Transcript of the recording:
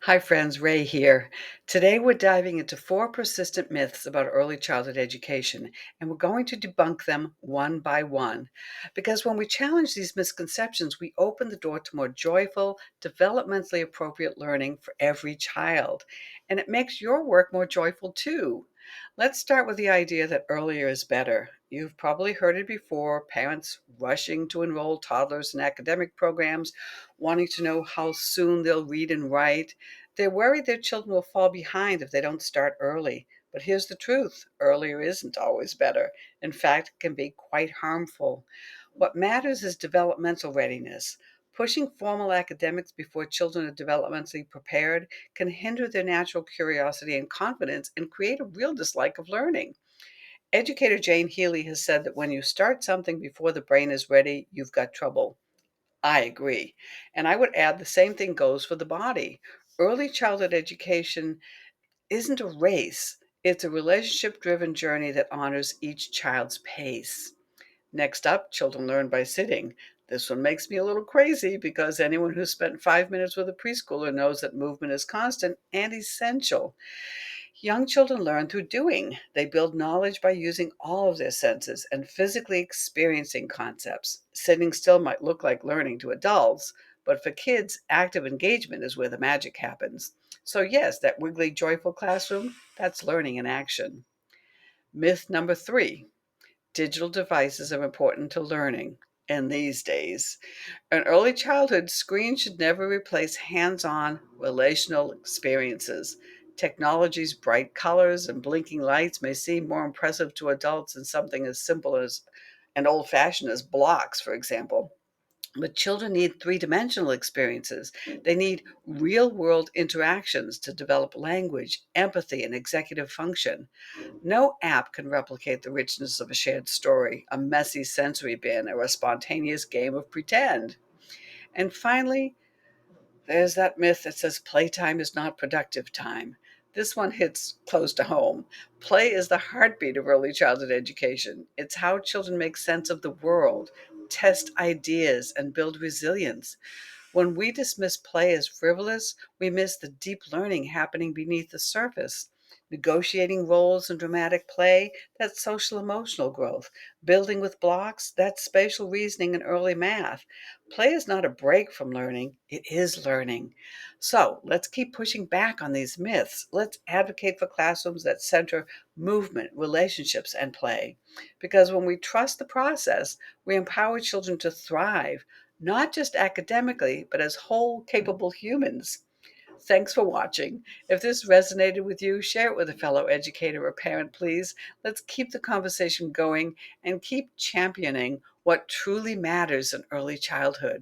Hi, friends, Ray here. Today we're diving into 4 persistent myths about early childhood education, and we're going to debunk them one by one. Because when we challenge these misconceptions, we open the door to more joyful, developmentally appropriate learning for every child. And it makes your work more joyful too. Let's start with the idea that earlier is better. You've probably heard it before, parents rushing to enroll toddlers in academic programs, wanting to know how soon they'll read and write. They're worried their children will fall behind if they don't start early. But here's the truth: earlier isn't always better. In fact, it can be quite harmful. What matters is developmental readiness. Pushing formal academics before children are developmentally prepared can hinder their natural curiosity and confidence and create a real dislike of learning. Educator Jane Healy has said that when you start something before the brain is ready, you've got trouble. I agree. And I would add the same thing goes for the body. Early childhood education isn't a race, it's a relationship driven journey that honors each child's pace. Next up, children learn by sitting. This one makes me a little crazy because anyone who's spent 5 minutes with a preschooler knows that movement is constant and essential. Young children learn through doing. They build knowledge by using all of their senses and physically experiencing concepts. Sitting still might look like learning to adults, but for kids, active engagement is where the magic happens. So, yes, that wiggly, joyful classroom, that's learning in action. Myth number 3: digital devices are important to learning. In these days, in early childhood, screens should never replace hands on relational experiences. Technology's bright colors and blinking lights may seem more impressive to adults than something as simple as and old fashioned as blocks, for example. But children need three-dimensional experiences. They need real world interactions to develop language, empathy, and executive function. No app can replicate the richness of a shared story, a messy sensory bin, or a spontaneous game of pretend. And finally, there's that myth that says playtime is not productive time. This one hits close to home. Play is the heartbeat of early childhood education. It's how children make sense of the world, test ideas, and build resilience. When we dismiss play as frivolous, we miss the deep learning happening beneath the surface. Negotiating roles in dramatic play, that's social emotional growth. Building with blocks, that's spatial reasoning and early math. Play is not a break from learning, it is learning. So let's keep pushing back on these myths. Let's advocate for classrooms that center movement, relationships, and play. Because when we trust the process, we empower children to thrive, not just academically, but as whole, capable humans. Thanks for watching. If this resonated with you, share it with a fellow educator or parent, please. Let's keep the conversation going and keep championing what truly matters in early childhood.